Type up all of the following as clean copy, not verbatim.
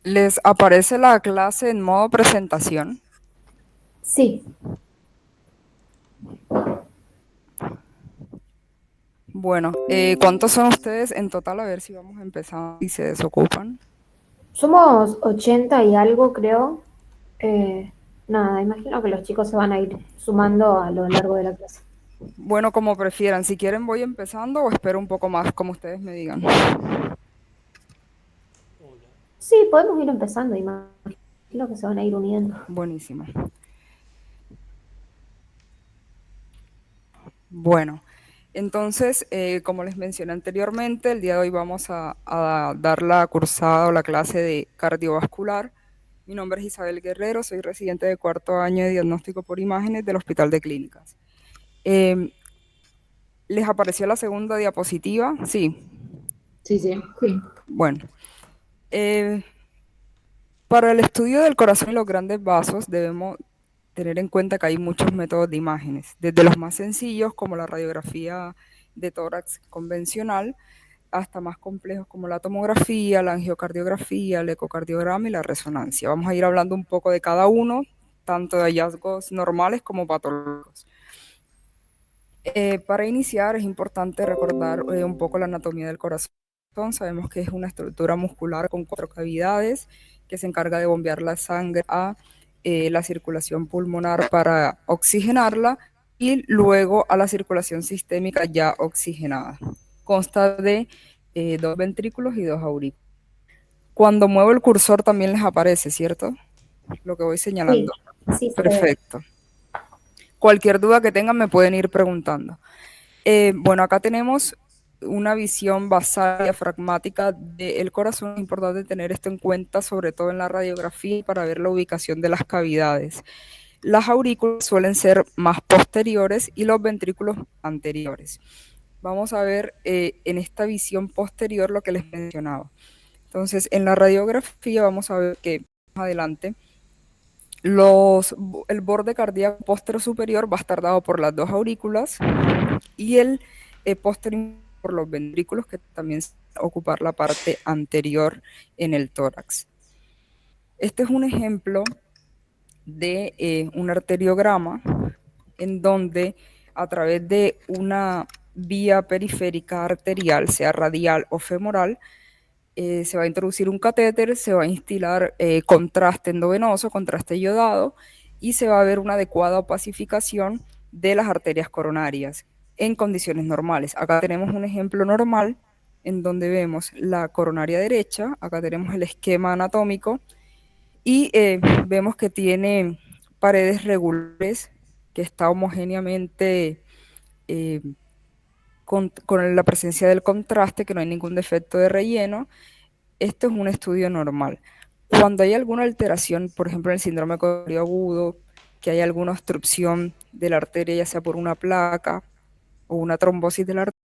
¿Les aparece la clase en modo presentación? Sí, Bueno, ¿cuántos son ustedes en total? A ver si vamos empezando y se desocupan. somos 80 y algo, creo. Eh, Nada, imagino que los chicos se van a ir sumando a lo largo de la clase. Bueno, como prefieran. Si quieren voy empezando o espero un poco más, como ustedes me digan. Sí, podemos ir empezando, imagino que se van a ir uniendo. Buenísimo. Bueno, entonces, como les mencioné anteriormente, el día de hoy vamos a dar la cursada o la clase de cardiovascular. Mi nombre es Isabel Guerrero, soy residente de cuarto año de diagnóstico por imágenes del Hospital de Clínicas. Eh, ¿Les apareció la segunda diapositiva? Sí. Sí, sí. Sí. Bueno, eh, para el estudio del corazón y los grandes vasos debemos tener en cuenta que hay muchos métodos de imágenes, desde los más sencillos como la radiografía de tórax convencional hasta más complejos como la tomografía, la angiocardiografía, el ecocardiograma y la resonancia. Vamos a ir hablando un poco de cada uno, tanto de hallazgos normales como patológicos. Para iniciar es importante recordar un poco la anatomía del corazón. Sabemos que es una estructura muscular con 4 cavidades que se encarga de bombear la sangre a la circulación pulmonar para oxigenarla y luego a la circulación sistémica ya oxigenada. Consta de 2 ventrículos y 2 aurículas. Cuando muevo el cursor también les aparece, ¿cierto? Lo que voy Sí, señalando. sí se ve. Perfecto. Cualquier duda que tengan me pueden ir preguntando. Bueno, acá tenemos una visión basal diafragmática del corazón. Es importante tener esto en cuenta, sobre todo en la radiografía, para ver la ubicación de las cavidades. Las aurículas suelen ser más posteriores y los ventrículos anteriores. Vamos a ver en esta visión posterior lo que les mencionaba. Entonces, en la radiografía vamos a ver que más adelante el borde cardíaco posterior superior va a estar dado por las 2 aurículas y el posterior por los ventrículos que también ocupar la parte anterior en el tórax. Este es un ejemplo de un arteriograma en donde a través de una vía periférica arterial, sea radial o femoral, se va a introducir un catéter, se va a instilar contraste endovenoso, contraste iodado, y se va a ver una adecuada opacificación de las arterias coronarias en condiciones normales. Acá tenemos un ejemplo normal en donde vemos la coronaria derecha, acá tenemos el esquema anatómico y vemos que tiene paredes regulares, que está homogéneamente eh, con la presencia del contraste, que no hay ningún defecto de relleno. Esto es un estudio normal. Cuando hay alguna alteración, por ejemplo, en el síndrome coronario agudo, que hay alguna obstrucción de la arteria, ya sea por una placa o una trombosis de la arteria,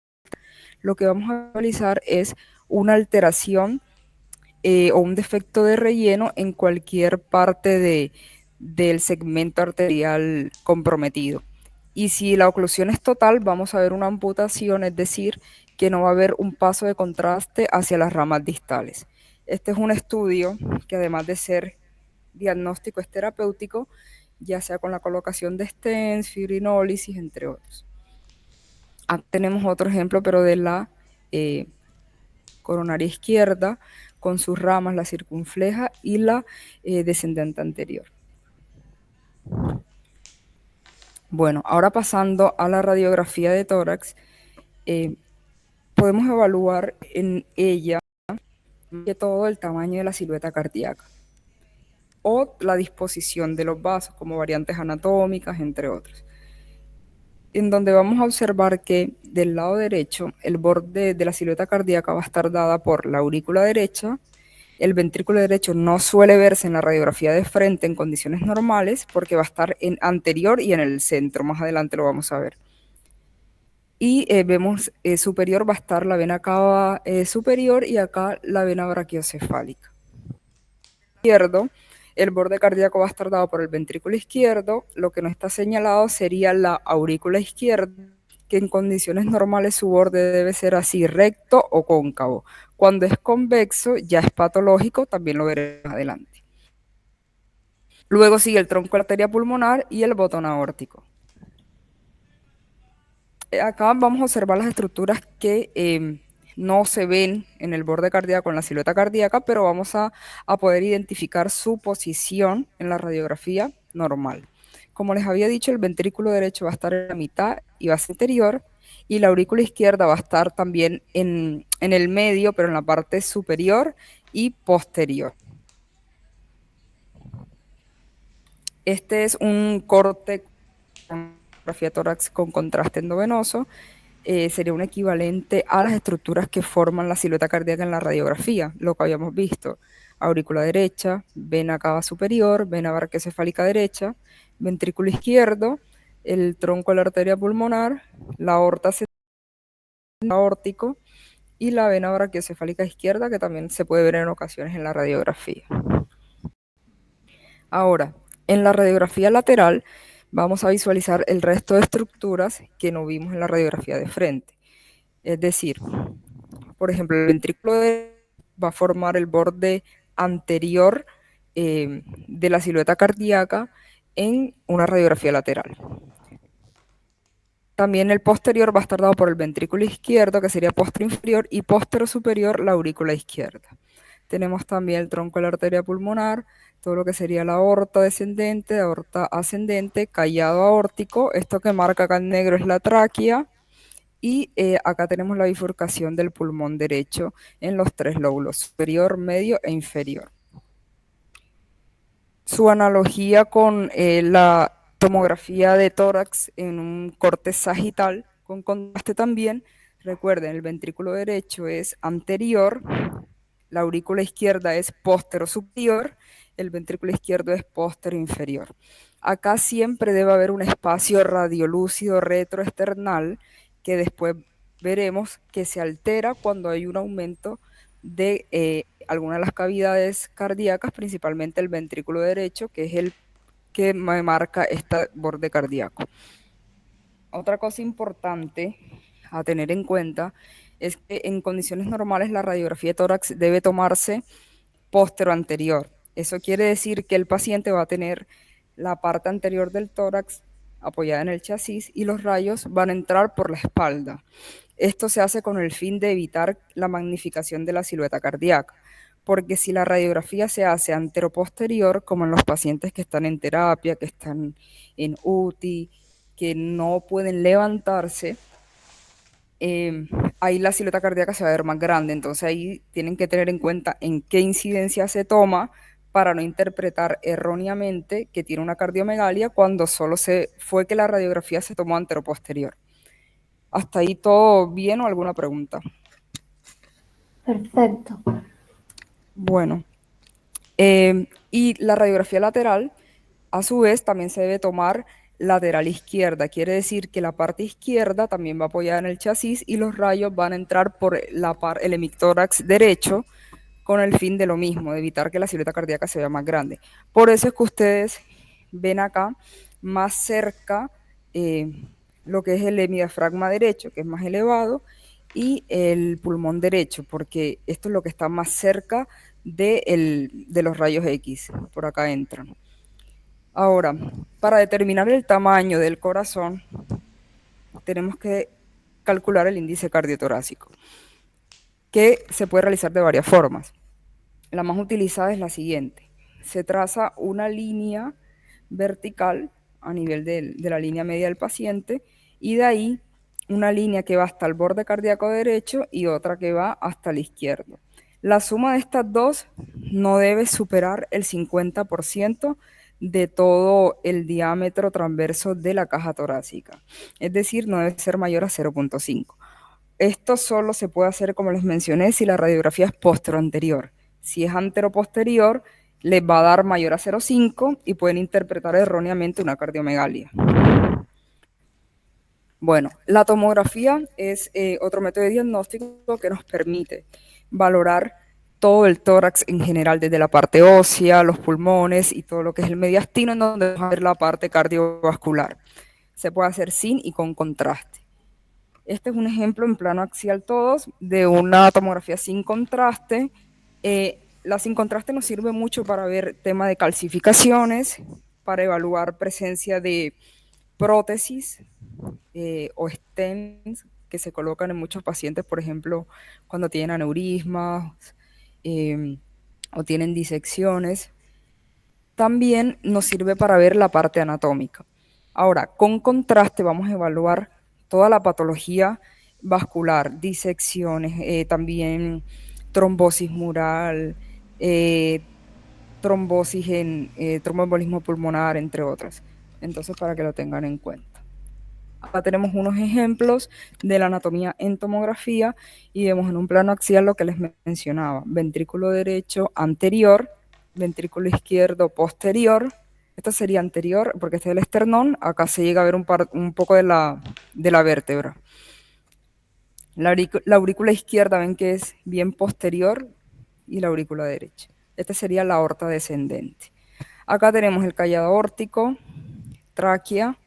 lo que vamos a analizar es una alteración o un defecto de relleno en cualquier parte del segmento arterial comprometido. Y si la oclusión es total, vamos a ver una amputación, es decir, que no va a haber un paso de contraste hacia las ramas distales. Este es un estudio que además de ser diagnóstico es terapéutico, ya sea con la colocación de stents, fibrinólisis, entre otros. Tenemos otro ejemplo, pero de la eh, coronaria izquierda, con sus ramas, la circunfleja y la descendente anterior. Bueno, ahora pasando a la radiografía de tórax, eh, podemos evaluar en ella que todo el tamaño de la silueta cardíaca o la disposición de los vasos como variantes anatómicas, entre otros. En donde vamos a observar que del lado derecho el borde de la silueta cardíaca va a estar dada por la aurícula derecha. El ventrículo derecho no suele verse en la radiografía de frente en condiciones normales porque va a estar en anterior y en el centro. Más adelante lo vamos a ver. Y vemos superior va a estar la vena cava superior y acá la vena brachiocefálica. Izquierdo, el borde cardíaco va a estar dado por el ventrículo izquierdo. Lo que no está señalado sería la aurícula izquierda que en condiciones normales su borde debe ser así, recto o cóncavo. Cuando es convexo, ya es patológico, también lo veremos más adelante. Luego sigue el tronco de la arteria pulmonar y el botón aórtico. Acá vamos a observar las estructuras que no se ven en el borde cardíaco, en la silueta cardíaca, pero vamos a poder identificar su posición en la radiografía normal. Como les había dicho, el ventrículo derecho va a estar en la mitad y va a ser interior, y la aurícula izquierda va a estar también en el medio, pero en la parte superior y posterior. Este es un corte con radiografía tórax con contraste endovenoso. Sería un equivalente a las estructuras que forman la silueta cardíaca en la radiografía, lo que habíamos visto. Aurícula derecha, vena cava superior, vena brachiocefálica derecha, ventrículo izquierdo, el tronco de la arteria pulmonar, la aorta aórtico y la vena brachiocefálica izquierda, que también se puede ver en ocasiones en la radiografía. Ahora, en la radiografía lateral vamos a visualizar el resto de estructuras que no vimos en la radiografía de frente. Es decir, por ejemplo, el ventrículo va a formar el borde anterior de la silueta cardíaca en una radiografía lateral. También el posterior va a estar dado por el ventrículo izquierdo, que sería postero inferior, y postero superior, la aurícula izquierda. Tenemos también el tronco de la arteria pulmonar, todo lo que sería la aorta descendente, aorta ascendente, callado aórtico. Esto que marca acá en negro es la tráquea. Y acá tenemos la bifurcación del pulmón derecho en los tres lóbulos, superior, medio e inferior. Su analogía con la tomografía de tórax en un corte sagital con contraste también. Recuerden, el ventrículo derecho es anterior, la aurícula izquierda es póstero superior, el ventrículo izquierdo es póstero inferior. Acá siempre debe haber un espacio radiolúcido retroesternal que después veremos que se altera cuando hay un aumento de algunas de las cavidades cardíacas, principalmente el ventrículo derecho, que es el que me marca este borde cardíaco. Otra cosa importante a tener en cuenta es que en condiciones normales la radiografía de tórax debe tomarse póstero anterior. Eso quiere decir que el paciente va a tener la parte anterior del tórax apoyada en el chasis y los rayos van a entrar por la espalda. Esto se hace con el fin de evitar la magnificación de la silueta cardíaca, porque si la radiografía se hace anteroposterior, como en los pacientes que están en terapia, que están en UTI, que no pueden levantarse, ahí la silueta cardíaca se va a ver más grande. Entonces ahí tienen que tener en cuenta en qué incidencia se toma para no interpretar erróneamente que tiene una cardiomegalia cuando solo fue que la radiografía se tomó anteroposterior. ¿Hasta ahí todo bien o alguna pregunta? Perfecto. Bueno, y la radiografía lateral, a su vez, también se debe tomar lateral izquierda. Quiere decir que la parte izquierda también va apoyada en el chasis y los rayos van a entrar por el hemitórax derecho con el fin de lo mismo, de evitar que la silueta cardíaca se vea más grande. Por eso es que ustedes ven acá más cerca lo que es el hemidiafragma derecho, que es más elevado, y el pulmón derecho, porque esto es lo que está más cerca de los rayos X, por acá entran. Ahora, para determinar el tamaño del corazón, tenemos que calcular el índice cardiotorácico, que se puede realizar de varias formas. La más utilizada es la siguiente. Se traza una línea vertical a nivel de la línea media del paciente y de ahí una línea que va hasta el borde cardíaco derecho y otra que va hasta el izquierdo. La suma de estas dos no debe superar el 50% de todo el diámetro transverso de la caja torácica. Es decir, no debe ser mayor a 0.5. Esto solo se puede hacer, como les mencioné, si la radiografía es posterior. Si es anteroposterior, les va a dar mayor a 0.5 y pueden interpretar erróneamente una cardiomegalia. Bueno, la tomografía es otro método de diagnóstico que nos permite valorar todo el tórax en general, desde la parte ósea, los pulmones y todo lo que es el mediastino, en donde vamos a ver la parte cardiovascular. Se puede hacer sin y con contraste. Este es un ejemplo en plano axial todos de una tomografía sin contraste. La sin contraste nos sirve mucho para ver tema de calcificaciones, para evaluar presencia de prótesis o stents que se colocan en muchos pacientes, por ejemplo, cuando tienen aneurismas eh, o tienen disecciones. También nos sirve para ver la parte anatómica. Ahora, con contraste vamos a evaluar toda la patología vascular, disecciones, también trombosis mural, trombosis en tromboembolismo pulmonar, entre otras. Entonces, para que lo tengan en cuenta. Acá tenemos unos ejemplos de la anatomía en tomografía y vemos en un plano axial lo que les mencionaba: ventrículo derecho anterior, ventrículo izquierdo posterior. Esto sería anterior porque este es el esternón. Acá se llega a ver un poco de la vértebra. La aurícula izquierda ven que es bien posterior y la aurícula derecha. Esta sería la aorta descendente. Acá tenemos el callado aórtico, tráquea,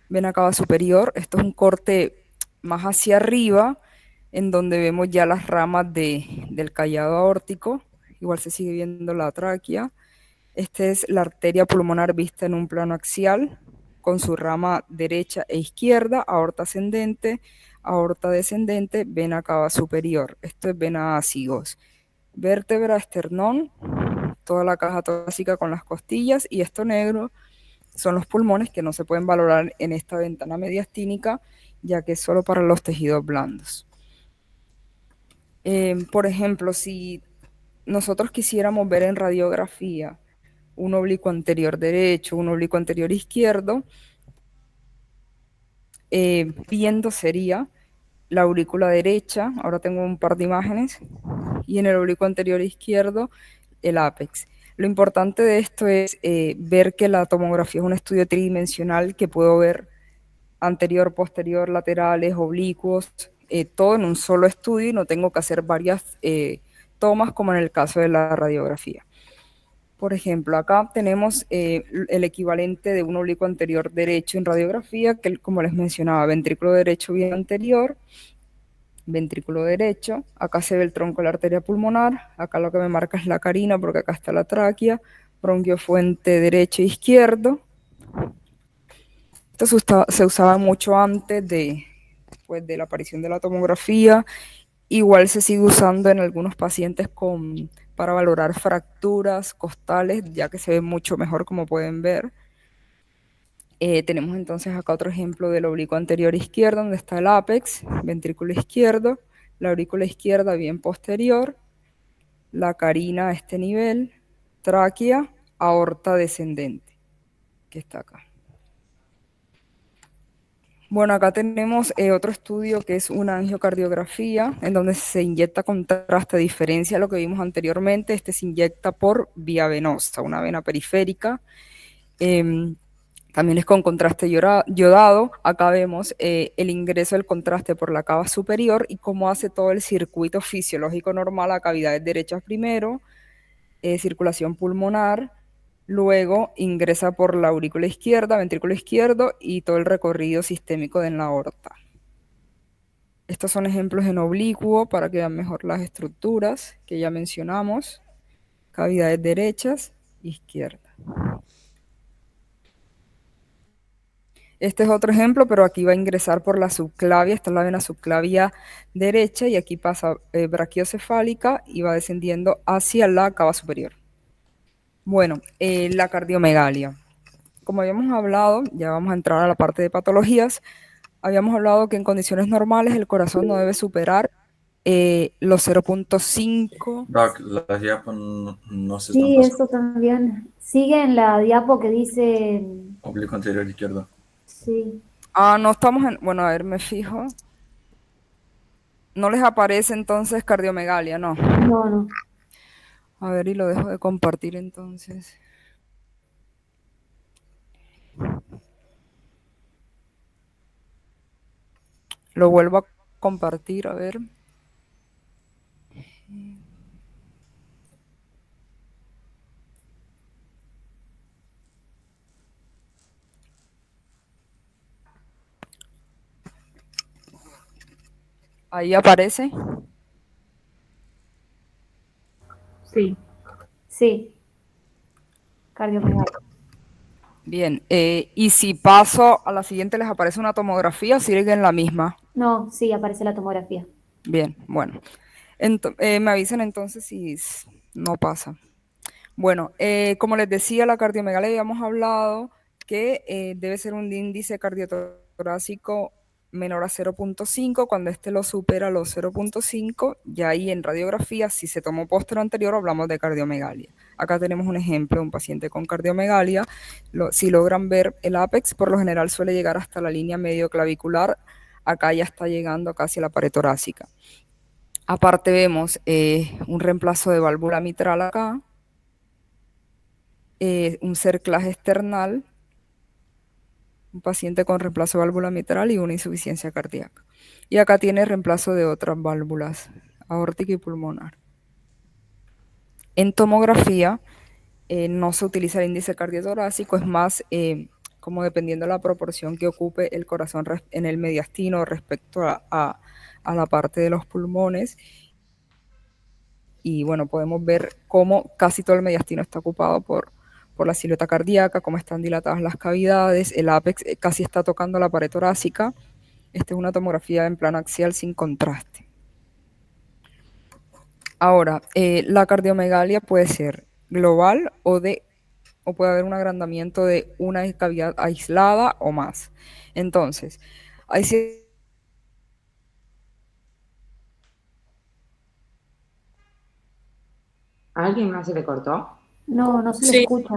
vena cava superior. Esto es un corte más hacia arriba, en donde vemos ya las ramas del callado aórtico. Igual se sigue viendo la tráquea. Esta es la arteria pulmonar vista en un plano axial, con su rama derecha e izquierda, aorta ascendente, aorta descendente, vena cava superior. Esto es vena cigos. Vértebra, esternón, toda la caja torácica con las costillas, y esto negro son los pulmones, que no se pueden valorar en esta ventana mediastínica, ya que es solo para los tejidos blandos. Por ejemplo, si nosotros quisiéramos ver en radiografía un oblicuo anterior derecho, un oblicuo anterior izquierdo, viendo sería la aurícula derecha. Ahora tengo un par de imágenes, y en el oblicuo anterior izquierdo el ápex. Lo importante de esto es ver que la tomografía es un estudio tridimensional, que puedo ver anterior, posterior, laterales, oblicuos, todo en un solo estudio, y no tengo que hacer varias tomas como en el caso de la radiografía. Por ejemplo, acá tenemos el equivalente de un oblicuo anterior derecho en radiografía, que como les mencionaba, ventrículo derecho bien anterior, ventrículo derecho, acá se ve el tronco de la arteria pulmonar, acá lo que me marca es la carina porque acá está la tráquea, bronquiofuente derecho e izquierdo. Esto se usaba mucho antes pues, de la aparición de la tomografía. Igual se sigue usando en algunos pacientes para valorar fracturas costales, ya que se ve mucho mejor, como pueden ver. Tenemos entonces acá otro ejemplo del oblicuo anterior izquierdo, donde está el ápex, ventrículo izquierdo, la aurícula izquierda bien posterior, la carina a este nivel, tráquea, aorta descendente, que está acá. Bueno, acá tenemos otro estudio que es una angiocardiografía, en donde se inyecta contraste. A diferencia de lo que vimos anteriormente, este se inyecta por vía venosa, una vena periférica. También es con contraste yodado. Acá vemos el ingreso del contraste por la cava superior y cómo hace todo el circuito fisiológico normal a cavidades derechas primero, circulación pulmonar, luego ingresa por la aurícula izquierda, ventrículo izquierdo, y todo el recorrido sistémico de la aorta. Estos son ejemplos en oblicuo para que vean mejor las estructuras que ya mencionamos, cavidades derechas, izquierda. Este es otro ejemplo, pero aquí va a ingresar por la subclavia. Esta es la vena subclavia derecha, y aquí pasa brachiocefálica y va descendiendo hacia la cava superior. Bueno, la cardiomegalia. Como habíamos hablado, ya vamos a entrar a la parte de patologías. Habíamos hablado que en condiciones normales el corazón no debe superar los 0.5. Doc, las diapos no se están Sí, pasando. eso también. Sigue en la diapo que dice, Oblicuo anterior izquierdo. sí, Ah, no estamos en... Bueno, a ver, me fijo. No les aparece entonces cardiomegalia, no. no, no. A ver, y lo dejo de compartir entonces. Lo vuelvo a compartir, a ver. Ahí aparece. Sí. Sí, cardiomegalia. Bien, y si paso a la siguiente, ¿les aparece una tomografía o siguen la misma? No, sí, aparece la tomografía. Bien, bueno. Me avisan entonces si no pasa. Bueno, como les decía, la cardiomegalia habíamos hablado que debe ser un índice cardiotorácico menor a 0,5. Cuando este lo supera los 0,5, ya ahí en radiografía, si se tomó póster anterior, hablamos de cardiomegalia. Acá tenemos un ejemplo de un paciente con cardiomegalia. Si logran ver el ápex, por lo general suele llegar hasta la línea medio clavicular. Acá ya está llegando casi a la pared torácica. Aparte vemos un reemplazo de válvula mitral acá, un cerclaje external, un paciente con reemplazo de válvula mitral y una insuficiencia cardíaca. Y acá tiene reemplazo de otras válvulas, aórtica y pulmonar. En tomografía no se utiliza el índice cardiotorácico, es más como dependiendo de la proporción que ocupe el corazón en el mediastino respecto a la parte de los pulmones. Y bueno, podemos ver cómo casi todo el mediastino está ocupado por la silueta cardíaca, cómo están dilatadas las cavidades, el ápex casi está tocando la pared torácica. Esta es una tomografía en plano axial sin contraste. Ahora, la cardiomegalia puede ser global o puede haber un agrandamiento de una cavidad aislada o más. Entonces, hay ¿A alguien más se le cortó? No, no se le Sí. escucha.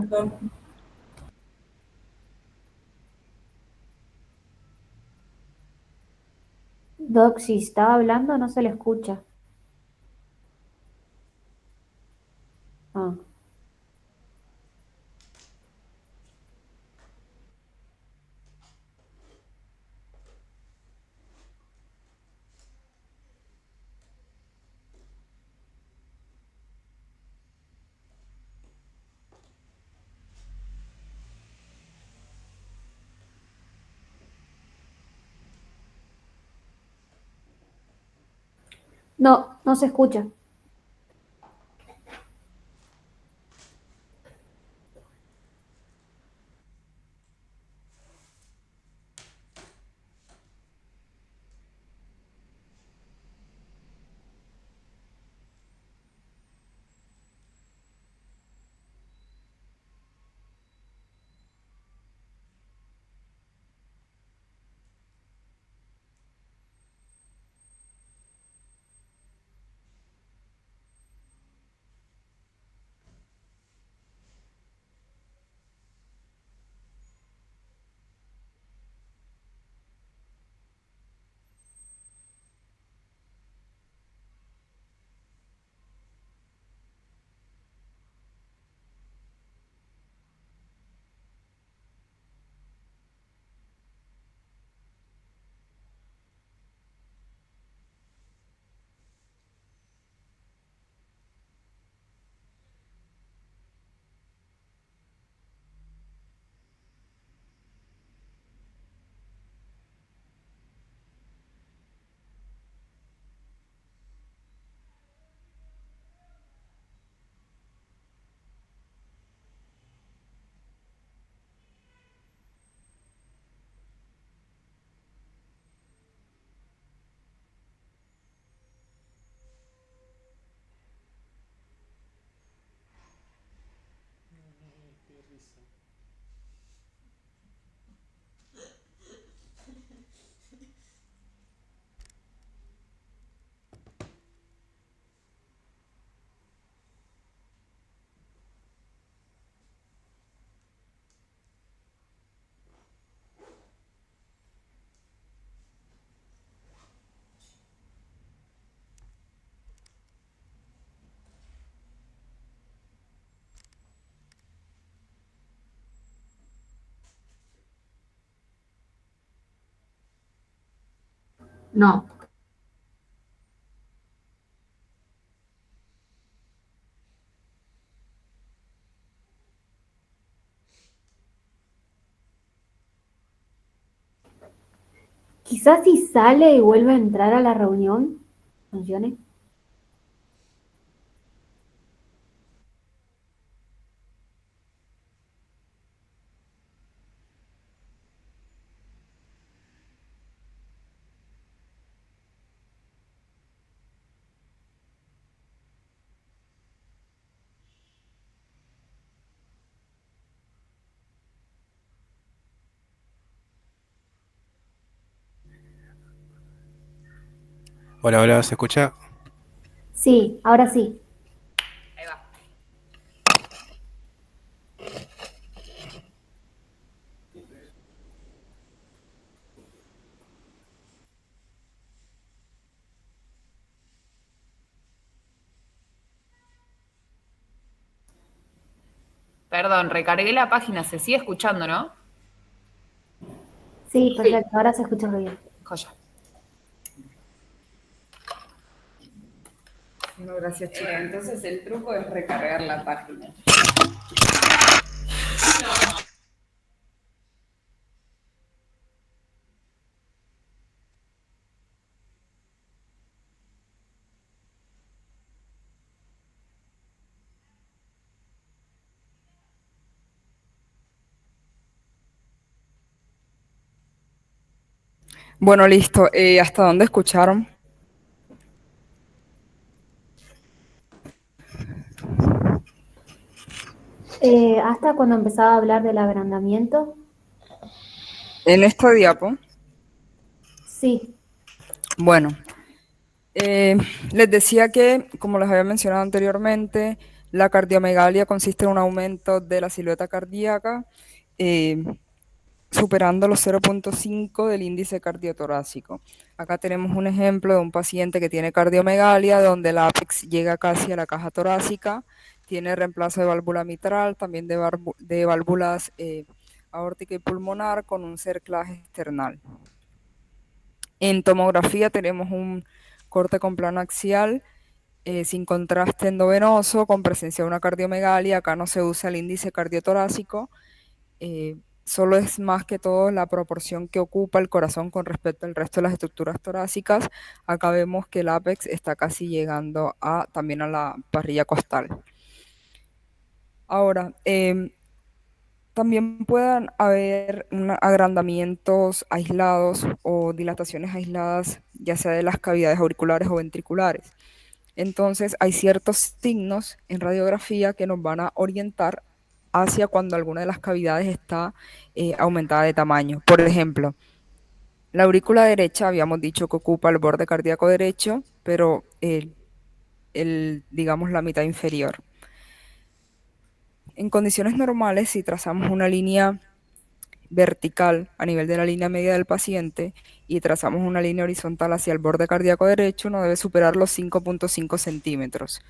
Doc, si está hablando, no se le escucha. Ah. No, no se escucha. No. quizás si sale y vuelve a entrar a la reunión, funcione. Hola, hola, ¿se escucha? Sí, ahora sí. Ahí va. Perdón, recargué la página, se sigue escuchando, ¿no? Sí, perfecto, ahora se escucha muy bien. Joya. No, gracias, chica. Entonces el truco es recargar la página. Bueno, listo. ¿Hasta dónde escucharon? Hasta cuando empezaba a hablar del agrandamiento, En esta diapo. sí. Bueno, les decía que, como les había mencionado anteriormente, la cardiomegalia consiste en un aumento de la silueta cardíaca, eh, superando los 0,5 del índice cardiotorácico. Acá tenemos un ejemplo de un paciente que tiene cardiomegalia, donde el ápex llega casi a la caja torácica, tiene reemplazo de válvula mitral, también de válvulas aórtica y pulmonar, con un cerclaje external. En tomografía tenemos un corte con plano axial, sin contraste endovenoso, con presencia de una cardiomegalia. Acá no se usa el índice cardiotorácico, solo es más que todo la proporción que ocupa el corazón con respecto al resto de las estructuras torácicas. Acá vemos que el ápex está casi llegando también a la parrilla costal. Ahora, también pueden haber agrandamientos aislados o dilataciones aisladas, ya sea de las cavidades auriculares o ventriculares. Entonces, hay ciertos signos en radiografía que nos van a orientar hacia cuando alguna de las cavidades está aumentada de tamaño. Por ejemplo, la aurícula derecha habíamos dicho que ocupa el borde cardíaco derecho, pero digamos la mitad inferior. En condiciones normales, si trazamos una línea vertical a nivel de la línea media del paciente y trazamos una línea horizontal hacia el borde cardíaco derecho, no debe superar los 5,5 centímetros.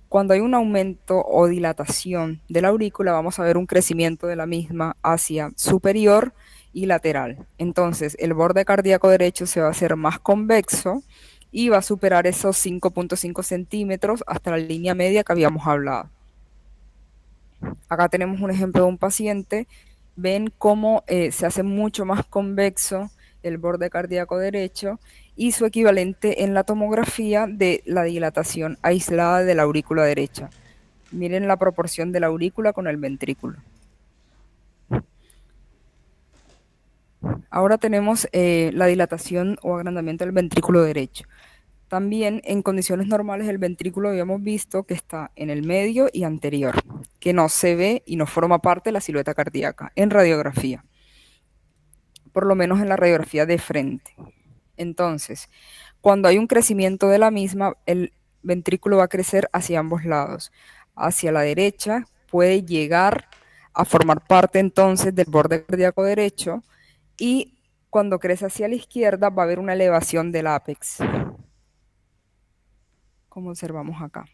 Cuando hay un aumento o dilatación de la aurícula, vamos a ver un crecimiento de la misma hacia superior y lateral. Entonces, el borde cardíaco derecho se va a hacer más convexo y va a superar esos 5,5 centímetros hasta la línea media que habíamos hablado. Acá tenemos un ejemplo de un paciente. Ven cómo se hace mucho más convexo el borde cardíaco derecho y su equivalente en la tomografía de la dilatación aislada de la aurícula derecha. Miren la proporción de la aurícula con el ventrículo. Ahora tenemos la dilatación o agrandamiento del ventrículo derecho. También en condiciones normales el ventrículo habíamos visto que está en el medio y anterior, que no se ve y no forma parte de la silueta cardíaca en radiografía, por lo menos en la radiografía de frente. Entonces, cuando hay un crecimiento de la misma, el ventrículo va a crecer hacia ambos lados. Hacia la derecha puede llegar a formar parte entonces del borde cardíaco derecho y cuando crece hacia la izquierda va a haber una elevación del ápex, como observamos acá.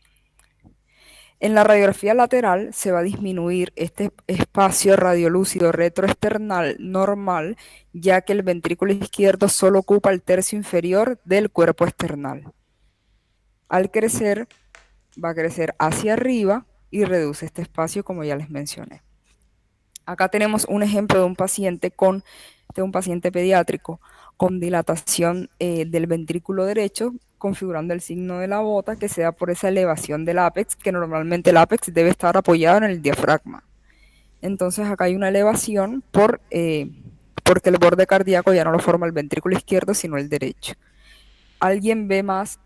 En la radiografía lateral se va a disminuir este espacio radiolúcido retroesternal normal, ya que el ventrículo izquierdo solo ocupa el tercio inferior del cuerpo esternal. Al crecer, va a crecer hacia arriba y reduce este espacio, como ya les mencioné. Acá tenemos un ejemplo de un paciente pediátrico con dilatación del ventrículo derecho, configurando el signo de la bota que se da por esa elevación del ápex, que normalmente el ápex debe estar apoyado en el diafragma. Entonces acá hay una elevación porque el borde cardíaco ya no lo forma el ventrículo izquierdo, sino el derecho. ¿Alguien ve más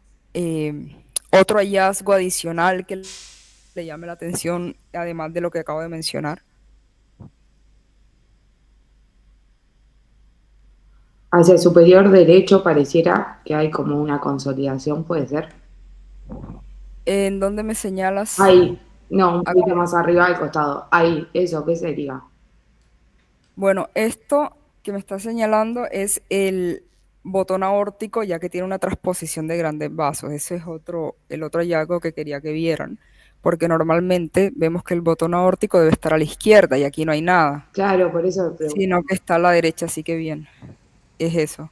otro hallazgo adicional que le llame la atención, además de lo que acabo de mencionar? Hacia el superior derecho pareciera que hay como una consolidación, ¿puede ser? ¿En dónde me señalas? Ahí, no, un Acá. poquito más arriba al costado. Ahí, eso, ¿qué sería? Bueno, esto que me está señalando es el botón aórtico, ya que tiene una transposición de grandes vasos. Ese es el otro hallazgo que quería que vieran, porque normalmente vemos que el botón aórtico debe estar a la izquierda y aquí no hay nada, Claro, por eso me pregunto. sino que está a la derecha, así que bien, es eso.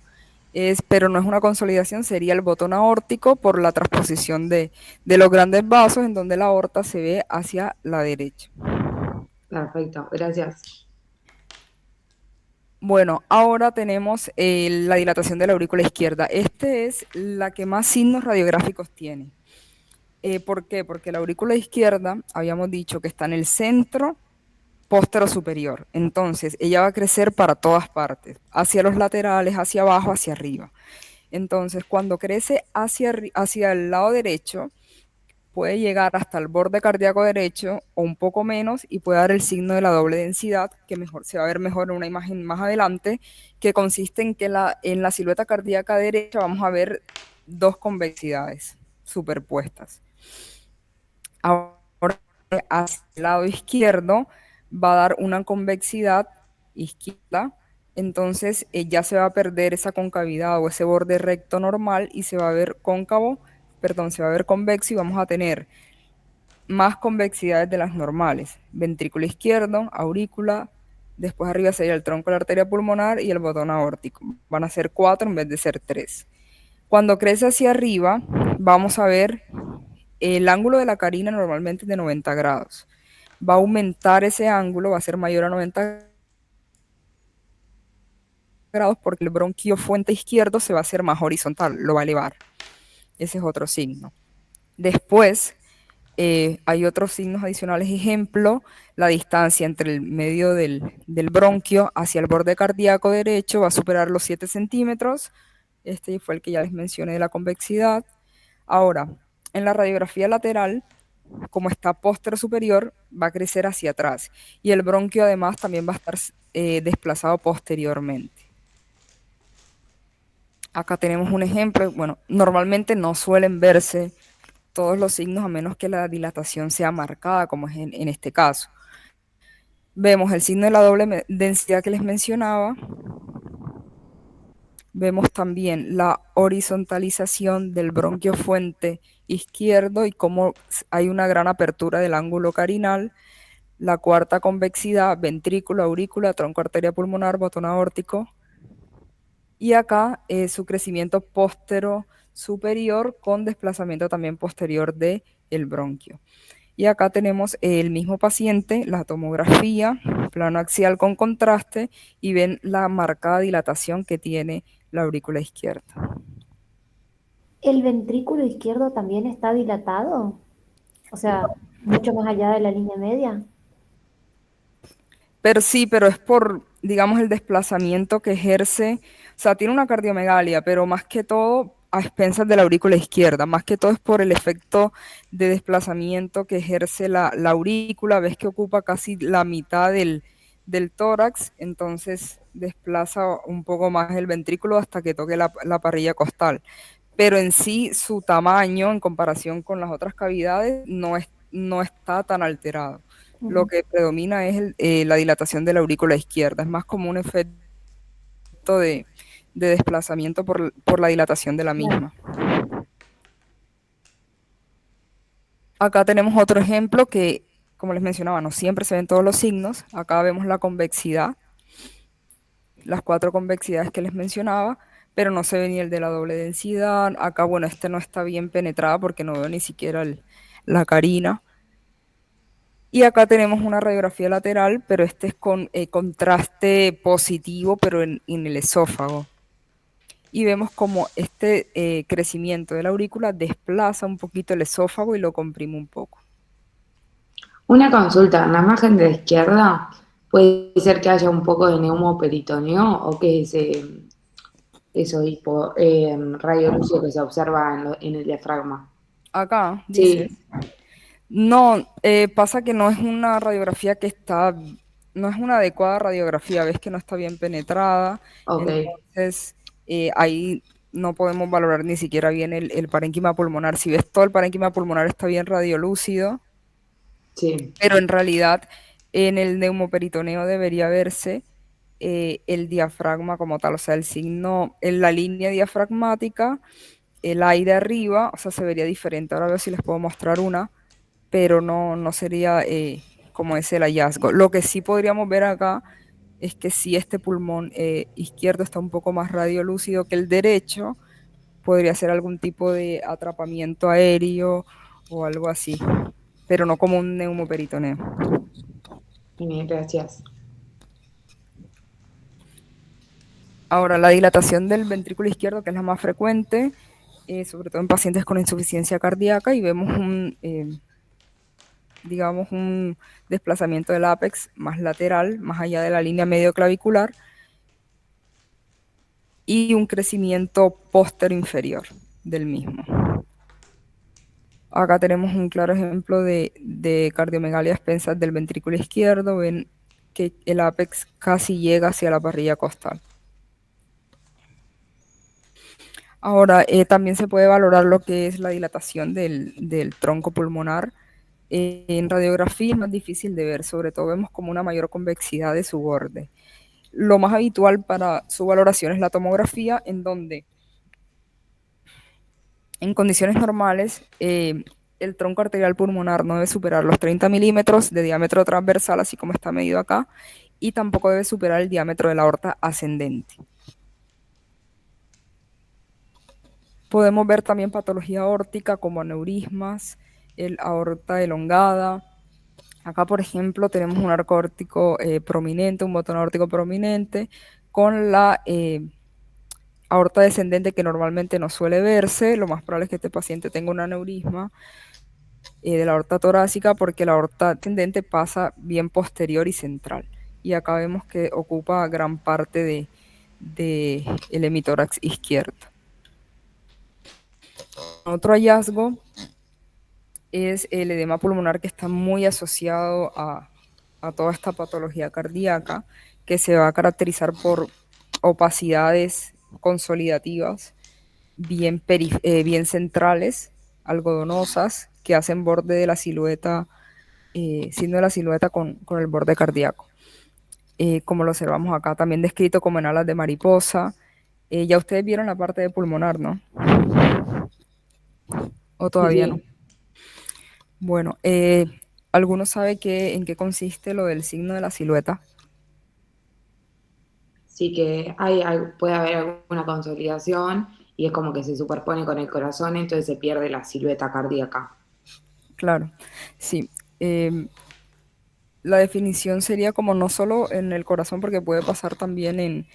Pero no es una consolidación, sería el botón aórtico por la transposición de los grandes vasos en donde la aorta se ve hacia la derecha. Perfecto, gracias. Bueno, ahora tenemos la dilatación de la aurícula izquierda. Esta es la que más signos radiográficos tiene. ¿Por qué? Porque la aurícula izquierda, habíamos dicho que está en el centro póstero superior. Entonces, ella va a crecer para todas partes, hacia los laterales, hacia abajo, hacia arriba. Entonces, cuando crece hacia el lado derecho, puede llegar hasta el borde cardíaco derecho o un poco menos y puede dar el signo de la doble densidad, que mejor, se va a ver mejor en una imagen más adelante, que consiste en que en la silueta cardíaca derecha vamos a ver dos convexidades superpuestas. Ahora, hacia el lado izquierdo va a dar una convexidad izquierda, entonces ya se va a perder esa concavidad o ese borde recto normal y se va a ver cóncavo, perdón, se va a ver convexo y vamos a tener más convexidades de las normales. Ventrículo izquierdo, aurícula, después arriba sería el tronco de la arteria pulmonar y el botón aórtico. Van a ser 4 en vez de ser 3. Cuando crece hacia arriba, vamos a ver el ángulo de la carina normalmente es de 90 grados. Va a aumentar ese ángulo, va a ser mayor a 90 grados porque el bronquio fuente izquierdo se va a hacer más horizontal, lo va a elevar. Ese es otro signo. Después, hay otros signos adicionales, ejemplo, la distancia entre el medio del bronquio hacia el borde cardíaco derecho va a superar los 7 centímetros. Este fue el que ya les mencioné de la convexidad. Ahora, en la radiografía lateral, como está póstero superior, va a crecer hacia atrás y el bronquio además también va a estar desplazado posteriormente. Acá tenemos un ejemplo. Bueno, normalmente no suelen verse todos los signos a menos que la dilatación sea marcada, como es en este caso. Vemos el signo de la doble densidad que les mencionaba. Vemos también la horizontalización del bronquio fuente izquierdo y cómo hay una gran apertura del ángulo carinal. La cuarta convexidad, ventrículo, aurícula, tronco, arteria pulmonar, botón aórtico. Y acá su crecimiento póstero superior con desplazamiento también posterior del bronquio. Y acá tenemos el mismo paciente, la tomografía, plano axial con contraste, y ven la marcada dilatación que tiene la aurícula izquierda. ¿El ventrículo izquierdo también está dilatado? O sea, mucho más allá de la línea media. Pero sí, pero es por, digamos, el desplazamiento que ejerce, o sea, tiene una cardiomegalia, pero más que todo a expensas de la aurícula izquierda, más que todo es por el efecto de desplazamiento que ejerce la aurícula, ves que ocupa casi la mitad del tórax, entonces desplaza un poco más el ventrículo hasta que toque la parrilla costal. Pero en sí su tamaño en comparación con las otras cavidades no está tan alterado. Lo que predomina es la dilatación de la aurícula izquierda, es más como un efecto de desplazamiento por la dilatación de la misma. Acá tenemos otro ejemplo que, como les mencionaba, no siempre se ven todos los signos. Acá vemos la convexidad, las 4 convexidades que les mencionaba, pero no se ve ni el de la doble densidad. Acá, bueno, este no está bien penetrada porque no veo ni siquiera la carina. Y acá tenemos una radiografía lateral, pero este es con contraste positivo, pero en el esófago. y vemos como este crecimiento de la aurícula desplaza un poquito el esófago y lo comprime un poco. Una consulta, en la imagen de la izquierda puede ser que haya un poco de neumoperitoneo o que es eso radiolúcido que se observa en el diafragma. Acá dices, Sí, no, pasa que no es una radiografía que está, no es una adecuada radiografía, ves que no está bien penetrada, ok, entonces ahí no podemos valorar ni siquiera bien el parénquima pulmonar. Si ves todo el parénquima pulmonar está bien radiolúcido, sí, pero en realidad en el neumoperitoneo debería verse el diafragma como tal, o sea, el signo en la línea diafragmática, el aire arriba, o sea, se vería diferente. Ahora veo si les puedo mostrar una, pero no sería como es el hallazgo. Lo que sí podríamos ver acá es que si este pulmón izquierdo está un poco más radiolúcido que el derecho, podría ser algún tipo de atrapamiento aéreo o algo así, pero no como un neumoperitoneo. bien, gracias. Ahora, la dilatación del ventrículo izquierdo, que es la más frecuente, sobre todo en pacientes con insuficiencia cardíaca, y vemos digamos, un desplazamiento del ápex más lateral, más allá de la línea medio clavicular, y un crecimiento póstero inferior del mismo. Acá tenemos un claro ejemplo de cardiomegalia expensas del ventrículo izquierdo. Ven que el ápex casi llega hacia la parrilla costal. Ahora, también se puede valorar lo que es la dilatación del tronco pulmonar. En radiografía es más difícil de ver, sobre todo vemos como una mayor convexidad de su borde. Lo más habitual para su valoración es la tomografía, en donde en condiciones normales el tronco arterial pulmonar no debe superar los 30 milímetros de diámetro transversal, así como está medido acá, y tampoco debe superar el diámetro de la aorta ascendente. Podemos ver también patología aórtica como aneurismas, el aorta elongada. Acá, por ejemplo, tenemos un arco aórtico prominente, un botón aórtico prominente, con la aorta descendente que normalmente no suele verse. Lo más probable es que este paciente tenga un aneurisma de la aorta torácica porque la aorta ascendente pasa bien posterior y central. Y acá vemos que ocupa gran parte de el hemitórax izquierdo. Otro hallazgo es el edema pulmonar, que está muy asociado a toda esta patología cardíaca, que se va a caracterizar por opacidades consolidativas bien centrales, algodonosas, que hacen borde de la silueta, signo de la silueta con el borde cardíaco. Como lo observamos acá, también descrito como en alas de mariposa. Ya ustedes vieron la parte de pulmonar, ¿no? ¿O Sí, todavía no? sí. Bueno, ¿alguno sabe en qué consiste lo del signo de la silueta? Sí que puede haber alguna consolidación y es como que se superpone con el corazón, entonces se pierde la silueta cardíaca. Claro, sí. La definición sería como no solo en el corazón, porque puede pasar también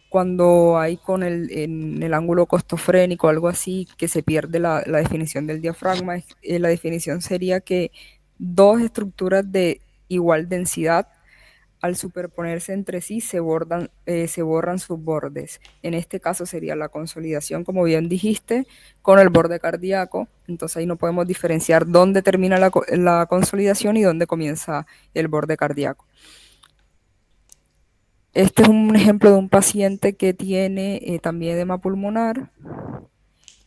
cuando hay en el ángulo costofrénico o algo así, que se pierde la definición del diafragma. La definición sería que dos estructuras de igual densidad, al superponerse entre sí, se borran sus bordes. En este caso sería la consolidación, como bien dijiste, con el borde cardíaco. Entonces ahí no podemos diferenciar dónde termina la consolidación y dónde comienza el borde cardíaco. Este es un ejemplo de un paciente que tiene también edema pulmonar,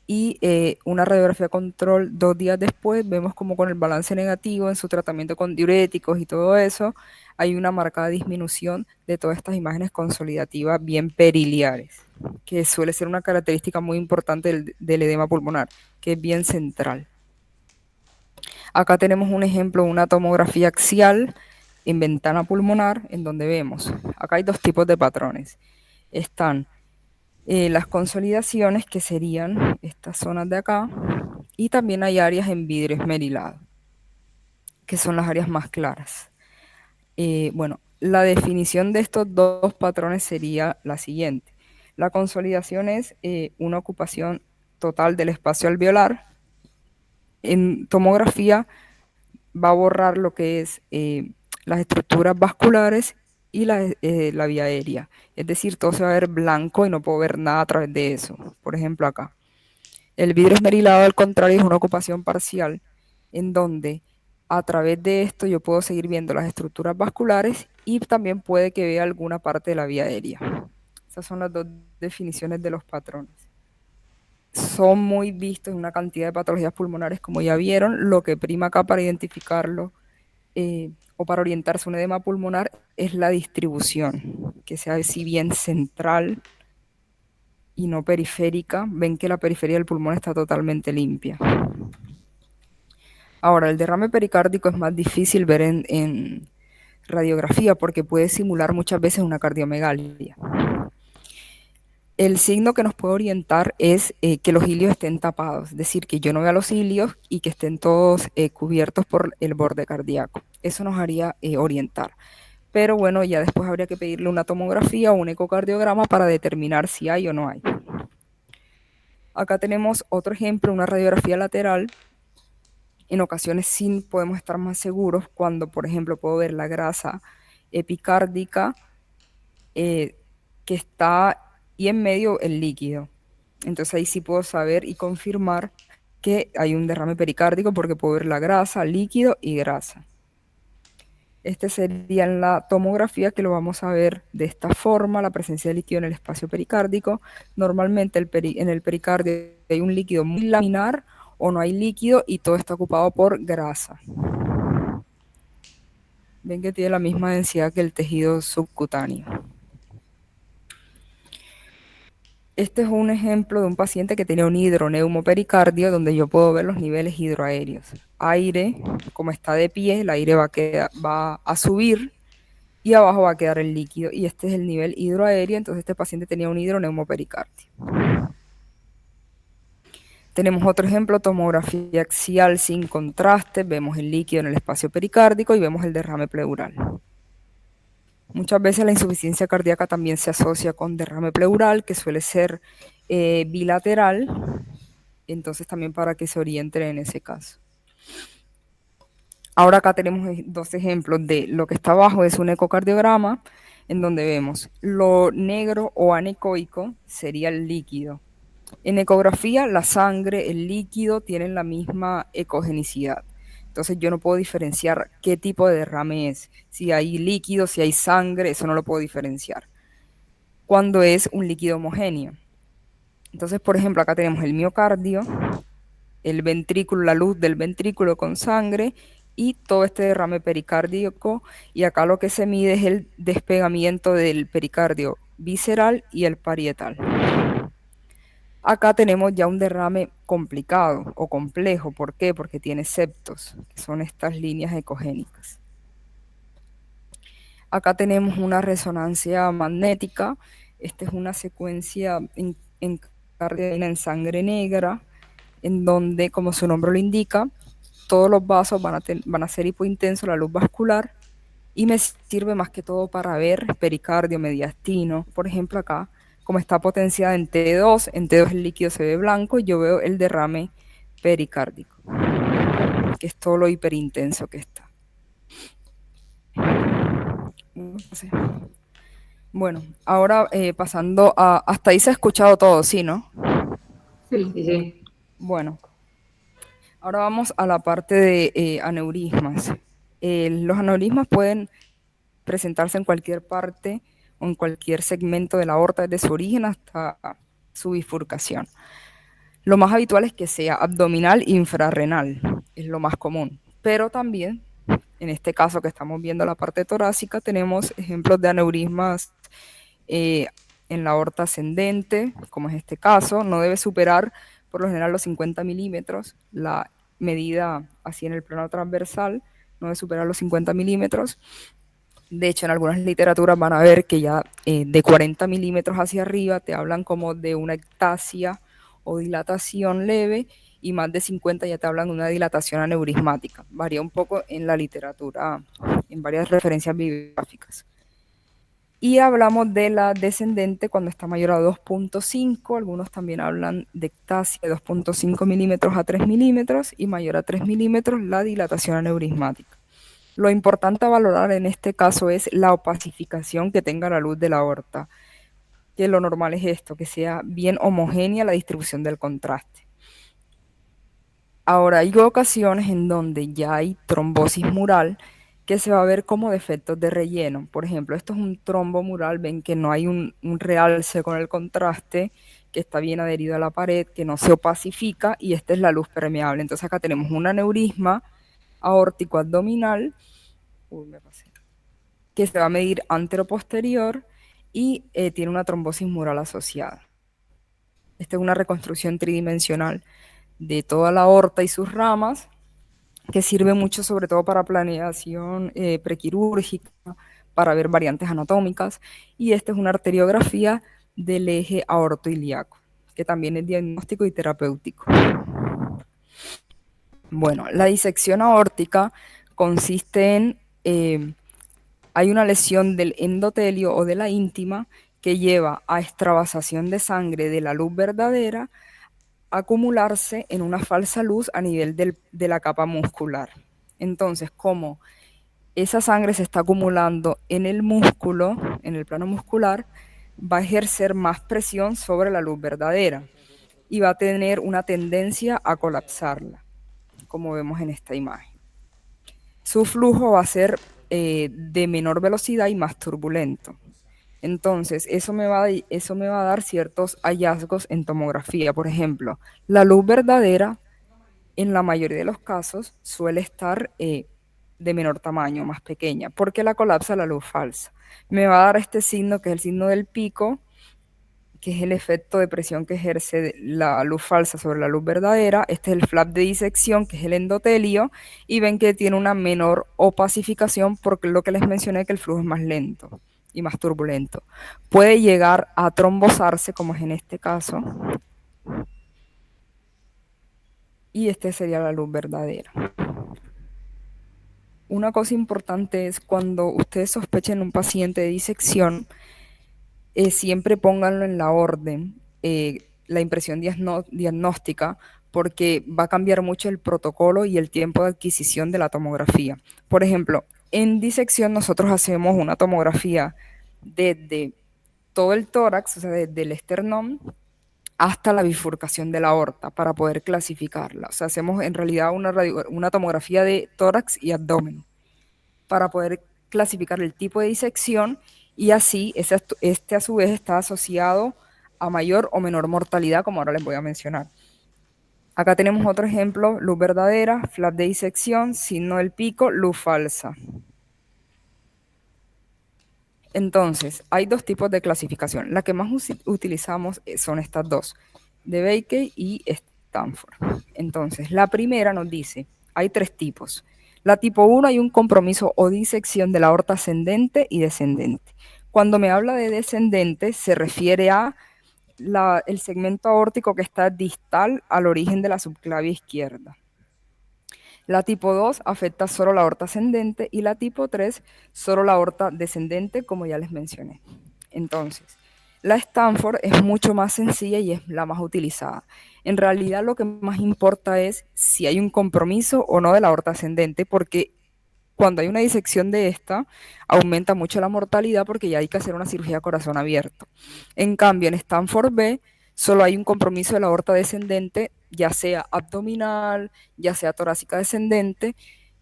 y una radiografía control 2 días después vemos como con el balance negativo en su tratamiento con diuréticos y todo eso, hay una marcada disminución de todas estas imágenes consolidativas bien periliares, que suele ser una característica muy importante del edema pulmonar, que es bien central. Acá tenemos un ejemplo, una tomografía axial en ventana pulmonar, en donde vemos, acá hay dos tipos de patrones. Están las consolidaciones, que serían estas zonas de acá, y también hay áreas en vidrio esmerilado, que son las áreas más claras. Bueno, la definición de estos dos patrones sería la siguiente. La consolidación es una ocupación total del espacio alveolar. En tomografía va a borrar lo que es las estructuras vasculares y la vía aérea. Es decir, todo se va a ver blanco y no puedo ver nada a través de eso. Por ejemplo, acá. El vidrio esmerilado, al contrario, es una ocupación parcial en donde a través de esto yo puedo seguir viendo las estructuras vasculares y también puede que vea alguna parte de la vía aérea. Esas son las dos definiciones de los patrones. Son muy vistos en una cantidad de patologías pulmonares, como ya vieron. Lo que prima acá para identificarlo o para orientarse un edema pulmonar es la distribución, que sea si bien central y no periférica. Ven que la periferia del pulmón está totalmente limpia. Ahora, el derrame pericárdico es más difícil ver en radiografía porque puede simular muchas veces una cardiomegalia. El signo que nos puede orientar es que los ilios estén tapados, es decir, que yo no vea los ilios y que estén todos cubiertos por el borde cardíaco. Eso nos haría orientar. Pero bueno, ya después habría que pedirle una tomografía o un ecocardiograma para determinar si hay o no hay. Acá tenemos otro ejemplo, una radiografía lateral. En ocasiones sí podemos estar más seguros cuando, por ejemplo, puedo ver la grasa epicárdica que está y en medio el líquido. Entonces ahí sí puedo saber y confirmar que hay un derrame pericárdico porque puedo ver la grasa, líquido y grasa. Este sería en la tomografía, que lo vamos a ver de esta forma, la presencia de líquido en el espacio pericárdico. Normalmente en el pericardio hay un líquido muy laminar o no hay líquido y todo está ocupado por grasa. Ven que tiene la misma densidad que el tejido subcutáneo. Este es un ejemplo de un paciente que tenía un hidroneumopericardio donde yo puedo ver los niveles hidroaéreos. Aire, como está de pie, el aire va a subir y abajo va a quedar el líquido. Y este es el nivel hidroaéreo, entonces este paciente tenía un hidroneumopericardio. Tenemos otro ejemplo, tomografía axial sin contraste, vemos el líquido en el espacio pericárdico y vemos el derrame pleural. Muchas veces la insuficiencia cardíaca también se asocia con derrame pleural, que suele ser bilateral, entonces también para que se orienten en ese caso. Ahora acá tenemos dos ejemplos de lo que está abajo, es un ecocardiograma, en donde vemos lo negro o anecoico sería el líquido. En ecografía, la sangre, el líquido tienen la misma ecogenicidad. Entonces yo no puedo diferenciar qué tipo de derrame es. Si hay líquido, si hay sangre, eso no lo puedo diferenciar. Cuando es un líquido homogéneo. Entonces, por ejemplo, acá tenemos el miocardio, el ventrículo, la luz del ventrículo con sangre y todo este derrame pericárdico. Y acá lo que se mide es el despegamiento del pericardio visceral y el parietal. Acá tenemos ya un derrame complicado o complejo. ¿Por qué? Porque tiene septos, que son estas líneas ecogénicas. Acá tenemos una resonancia magnética. Esta es una secuencia en sangre negra, en donde, como su nombre lo indica, todos los vasos van a ser hipointensos, la luz vascular, y me sirve más que todo para ver pericardio, mediastino. Por ejemplo, acá, como está potenciada en T2 el líquido se ve blanco y yo veo el derrame pericárdico, que es todo lo hiperintenso que está. Bueno, ahora pasando a... Hasta ahí se ha escuchado todo, ¿sí, no? Sí, sí, sí. Bueno, ahora vamos a la parte de aneurismas. Los aneurismas pueden presentarse en cualquier parte o en cualquier segmento de la aorta desde su origen hasta su bifurcación. Lo más habitual es que sea abdominal e infrarrenal, es lo más común, pero también, en este caso que estamos viendo la parte torácica, tenemos ejemplos de aneurismas en la aorta ascendente, como es este caso. No debe superar por lo general los 50 milímetros, la medida así en el plano transversal, no debe superar los 50 milímetros. De hecho, en algunas literaturas van a ver que ya de 40 milímetros hacia arriba te hablan como de una ectasia o dilatación leve, y más de 50 ya te hablan de una dilatación aneurismática. Varía un poco en la literatura, en varias referencias bibliográficas. Y hablamos de la descendente cuando está mayor a 2.5, algunos también hablan de ectasia de 2.5 milímetros a 3 milímetros y mayor a 3 milímetros la dilatación aneurismática. Lo importante a valorar en este caso es la opacificación que tenga la luz de la aorta, que lo normal es esto, que sea bien homogénea la distribución del contraste. Ahora, hay ocasiones en donde ya hay trombosis mural que se va a ver como defectos de relleno. Por ejemplo, esto es un trombo mural, ven que no hay un realce con el contraste, que está bien adherido a la pared, que no se opacifica, y esta es la luz permeable. Entonces acá tenemos un aneurisma aórtico abdominal, que se va a medir anteroposterior y tiene una trombosis mural asociada. Esta es una reconstrucción tridimensional de toda la aorta y sus ramas, que sirve mucho sobre todo para planeación prequirúrgica, para ver variantes anatómicas, y esta es una arteriografía del eje aortoiliaco, que también es diagnóstico y terapéutico. Bueno, la disección aórtica consiste en, hay una lesión del endotelio o de la íntima que lleva a extravasación de sangre de la luz verdadera, acumularse en una falsa luz a nivel de la capa muscular. Entonces, como esa sangre se está acumulando en el músculo, en el plano muscular, va a ejercer más presión sobre la luz verdadera y va a tener una tendencia a colapsarla, como vemos en esta imagen. Su flujo va a ser de menor velocidad y más turbulento. Entonces, eso me va a dar ciertos hallazgos en tomografía. Por ejemplo, la luz verdadera, en la mayoría de los casos, suele estar de menor tamaño, más pequeña, porque la colapsa la luz falsa. Me va a dar este signo, que es el signo del pico, que es el efecto de presión que ejerce la luz falsa sobre la luz verdadera. Este es el flap de disección, que es el endotelio, y ven que tiene una menor opacificación porque lo que les mencioné, que el flujo es más lento y más turbulento. Puede llegar a trombosarse, como es en este caso, y este sería la luz verdadera. Una cosa importante es cuando ustedes sospechen un paciente de disección, siempre pónganlo en la orden, la impresión diagnóstica, porque va a cambiar mucho el protocolo y el tiempo de adquisición de la tomografía. Por ejemplo, en disección nosotros hacemos una tomografía desde todo el tórax, o sea, desde el esternón hasta la bifurcación de la aorta para poder clasificarla. O sea, hacemos en realidad una tomografía de tórax y abdomen para poder clasificar el tipo de disección, y así este a su vez está asociado a mayor o menor mortalidad, como ahora les voy a mencionar. Acá tenemos otro ejemplo: luz verdadera, flap de disección, signo del pico, luz falsa. Entonces, hay dos tipos de clasificación. La que más utilizamos son estas dos, de Baker y Stanford. Entonces, la primera nos dice, hay tres tipos. La tipo 1, hay un compromiso o disección de la aorta ascendente y descendente. Cuando me habla de descendente, se refiere a el segmento aórtico que está distal al origen de la subclavia izquierda. La tipo 2 afecta solo la aorta ascendente y la tipo 3 solo la aorta descendente, como ya les mencioné. Entonces, la Stanford es mucho más sencilla y es la más utilizada. En realidad lo que más importa es si hay un compromiso o no de la aorta ascendente, porque cuando hay una disección de esta, aumenta mucho la mortalidad porque ya hay que hacer una cirugía a corazón abierto. En cambio, en Stanford B, solo hay un compromiso de la aorta descendente, ya sea abdominal, ya sea torácica descendente.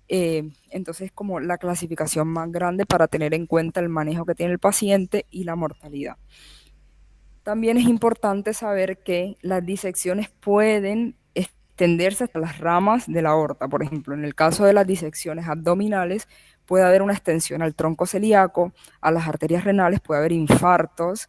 Entonces, como la clasificación más grande para tener en cuenta el manejo que tiene el paciente y la mortalidad. También es importante saber que las disecciones pueden extenderse hasta las ramas de la aorta. Por ejemplo, en el caso de las disecciones abdominales, puede haber una extensión al tronco celíaco, a las arterias renales, puede haber infartos.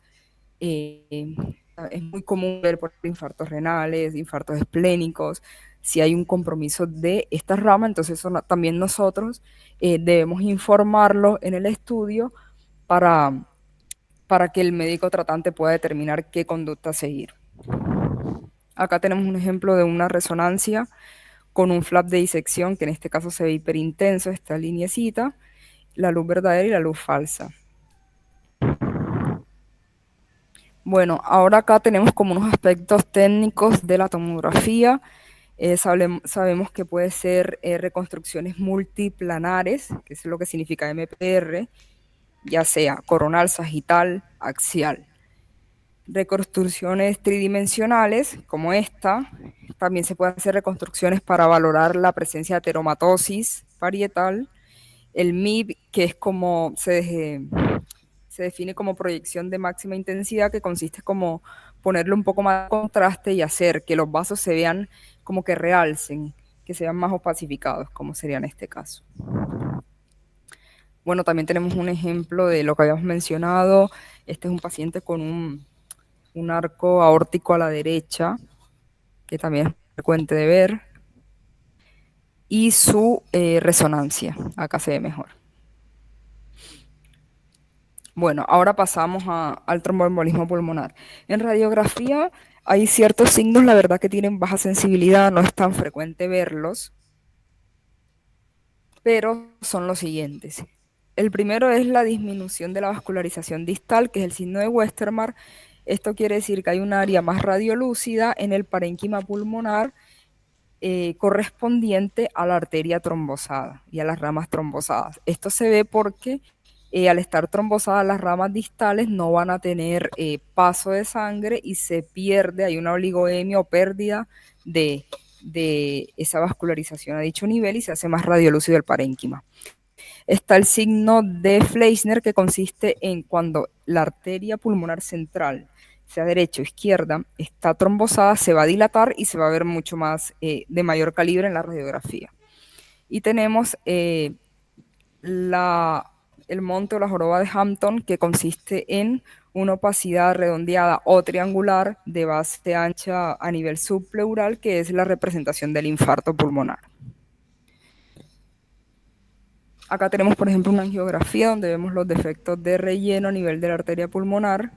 Es muy común ver por infartos renales, infartos esplénicos. Si hay un compromiso de esta rama, entonces también nosotros debemos informarlo en el estudio para que el médico tratante pueda determinar qué conducta seguir. Acá tenemos un ejemplo de una resonancia con un flap de disección, que en este caso se ve hiperintenso, esta lineecita, la luz verdadera y la luz falsa. Bueno, ahora acá tenemos como unos aspectos técnicos de la tomografía. Sabemos que puede ser reconstrucciones multiplanares, que es lo que significa MPR, ya sea coronal, sagital, axial. Reconstrucciones tridimensionales, como esta, también se pueden hacer reconstrucciones para valorar la presencia de ateromatosis parietal. El MIB, que es como se define como proyección de máxima intensidad, que consiste como ponerle un poco más de contraste y hacer que los vasos se vean como que realcen, que sean más opacificados, como sería en este caso. Bueno, también tenemos un ejemplo de lo que habíamos mencionado. Este es un paciente con un arco aórtico a la derecha, que también es frecuente de ver, y su resonancia. Acá se ve mejor. Bueno, ahora pasamos al tromboembolismo pulmonar. En radiografía hay ciertos signos, la verdad, que tienen baja sensibilidad, no es tan frecuente verlos, pero son los siguientes. El primero es la disminución de la vascularización distal, que es el signo de Westermarck. Esto quiere decir que hay un área más radiolúcida en el parénquima pulmonar correspondiente a la arteria trombosada y a las ramas trombosadas. Esto se ve porque al estar trombosadas las ramas distales no van a tener paso de sangre y se pierde, hay una oligoemia o pérdida de esa vascularización a dicho nivel y se hace más radiolúcido el parénquima. Está el signo de Fleischner, que consiste en cuando la arteria pulmonar central, sea derecha o izquierda, está trombosada, se va a dilatar y se va a ver mucho más de mayor calibre en la radiografía. Y tenemos el monte o la joroba de Hampton, que consiste en una opacidad redondeada o triangular de base ancha a nivel subpleural, que es la representación del infarto pulmonar. Acá tenemos, por ejemplo, una angiografía donde vemos los defectos de relleno a nivel de la arteria pulmonar.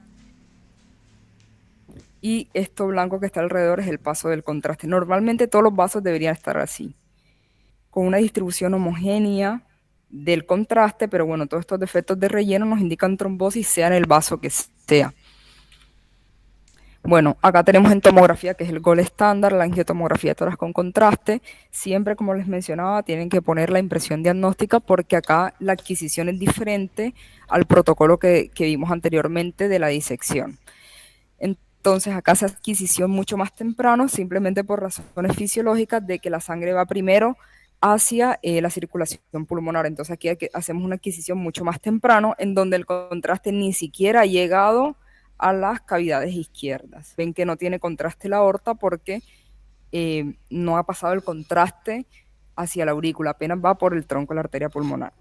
Y esto blanco que está alrededor es el paso del contraste. Normalmente todos los vasos deberían estar así, con una distribución homogénea del contraste, pero bueno, todos estos defectos de relleno nos indican trombosis, sea en el vaso que sea. Bueno, acá tenemos en tomografía, que es el gold estándar, la angiotomografía de tórax con contraste. Siempre, como les mencionaba, tienen que poner la impresión diagnóstica porque acá la adquisición es diferente al protocolo que vimos anteriormente de la disección. Entonces acá se hace adquisición mucho más temprano, simplemente por razones fisiológicas de que la sangre va primero hacia la circulación pulmonar. Entonces aquí hacemos una adquisición mucho más temprano, en donde el contraste ni siquiera ha llegado a las cavidades izquierdas. Ven que no tiene contraste la aorta porque no ha pasado el contraste hacia la aurícula, apenas va por el tronco de la arteria pulmonar.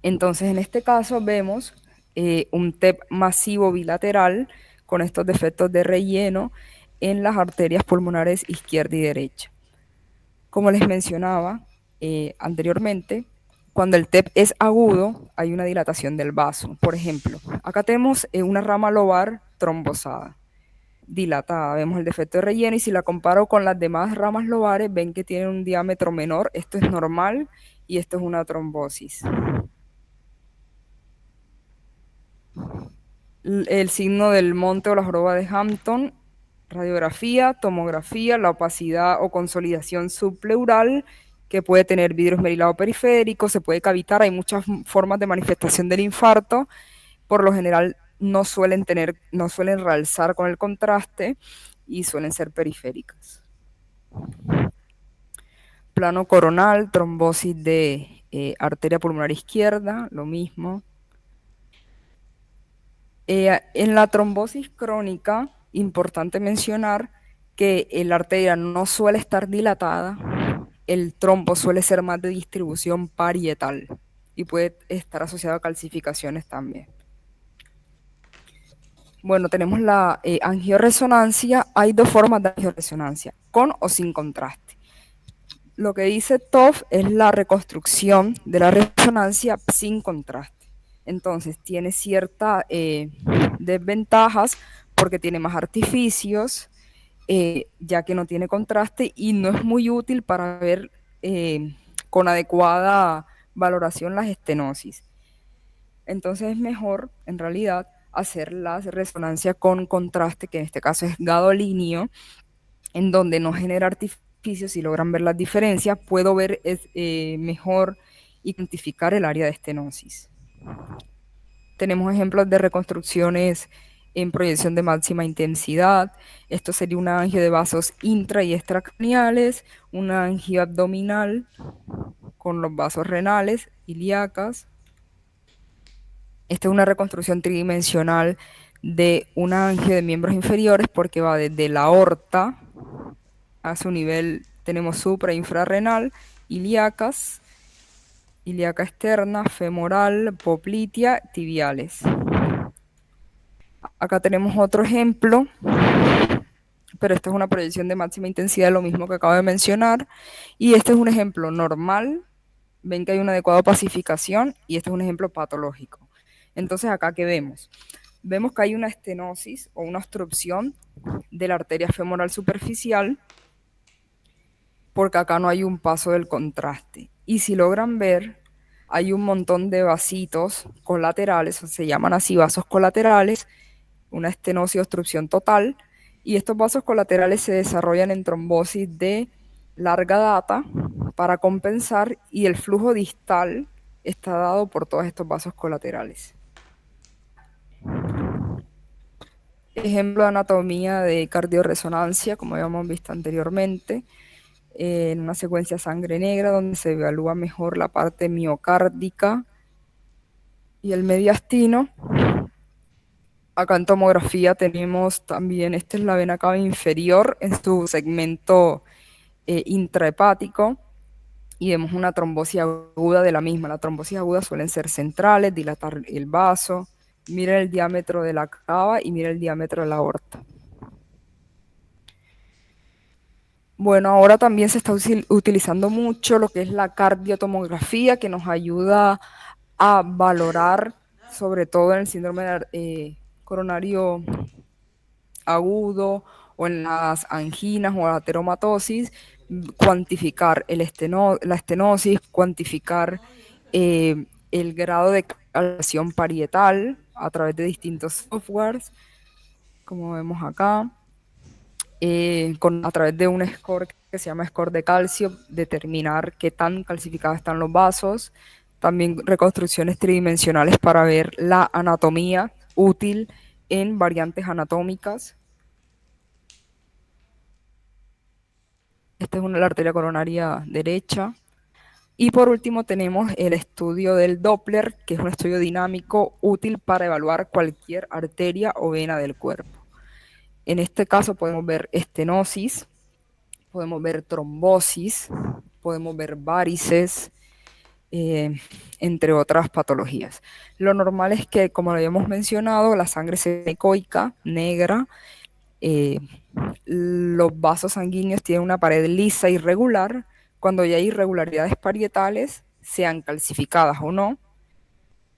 Entonces en este caso vemos un TEP masivo bilateral con estos defectos de relleno en las arterias pulmonares izquierda y derecha. Como les mencionaba anteriormente, cuando el TEP es agudo, hay una dilatación del vaso. Por ejemplo, acá tenemos una rama lobar trombosada, dilatada. Vemos el defecto de relleno y si la comparo con las demás ramas lobares, ven que tienen un diámetro menor. Esto es normal y esto es una trombosis. El signo del monte o la joroba de Hampton, radiografía, tomografía, la opacidad o consolidación subpleural, que puede tener vidrio esmerilado periférico, se puede cavitar, hay muchas formas de manifestación del infarto, por lo general no suelen realzar con el contraste y suelen ser periféricas. Plano coronal, trombosis de arteria pulmonar izquierda, lo mismo. En la trombosis crónica, importante mencionar que la arteria no suele estar dilatada, el trombo suele ser más de distribución parietal y puede estar asociado a calcificaciones también. Bueno, tenemos la angioresonancia. Hay dos formas de angioresonancia, con o sin contraste. Lo que dice Toff es la reconstrucción de la resonancia sin contraste. Entonces tiene ciertas desventajas porque tiene más artificios, ya que no tiene contraste y no es muy útil para ver con adecuada valoración las estenosis. Entonces es mejor, en realidad, hacer la resonancia con contraste, que en este caso es gadolinio, en donde no genera artificios. Si logran ver las diferencias, puedo ver mejor y cuantificar el área de estenosis. Tenemos ejemplos de reconstrucciones en proyección de máxima intensidad. Esto sería una angio de vasos intra y extracraneales, una angio abdominal con los vasos renales, ilíacas. Esta es una reconstrucción tridimensional de una angio de miembros inferiores porque va desde la aorta a su nivel, tenemos supra e infrarrenal, ilíacas, ilíaca externa, femoral, poplitea, tibiales. Acá tenemos otro ejemplo, pero esta es una proyección de máxima intensidad, lo mismo que acabo de mencionar, y este es un ejemplo normal. Ven que hay una adecuada pacificación y este es un ejemplo patológico. Entonces, acá, ¿qué vemos? Vemos que hay una estenosis o una obstrucción de la arteria femoral superficial porque acá no hay un paso del contraste. Y si logran ver, hay un montón de vasitos colaterales, se llaman así vasos colaterales, una estenosis obstrucción total, y estos vasos colaterales se desarrollan en trombosis de larga data para compensar, y el flujo distal está dado por todos estos vasos colaterales. Ejemplo de anatomía de cardioresonancia, como habíamos visto anteriormente, en una secuencia sangre negra donde se evalúa mejor la parte miocárdica y el mediastino. Acá en tomografía tenemos también, esta es la vena cava inferior en su segmento intrahepático, y vemos una trombosis aguda de la misma. Las trombosis agudas suelen ser centrales, dilatar el vaso. Miren el diámetro de la cava y miren el diámetro de la aorta. Bueno, ahora también se está utilizando mucho lo que es la cardiotomografía, que nos ayuda a valorar, sobre todo en el síndrome coronario agudo o en las anginas o la ateromatosis, cuantificar la estenosis, cuantificar el grado de calcium parietal a través de distintos softwares, como vemos acá, a través de un score que se llama score de calcio, determinar qué tan calcificados están los vasos. También reconstrucciones tridimensionales para ver la anatomía útil en variantes anatómicas. Esta es la arteria coronaria derecha. Y por último tenemos el estudio del Doppler, que es un estudio dinámico útil para evaluar cualquier arteria o vena del cuerpo. En este caso podemos ver estenosis, podemos ver trombosis, podemos ver varices, entre otras patologías. Lo normal es que, como lo habíamos mencionado, la sangre sea anecoica, negra. Los vasos sanguíneos tienen una pared lisa irregular. Cuando ya hay irregularidades parietales, sean calcificadas o no,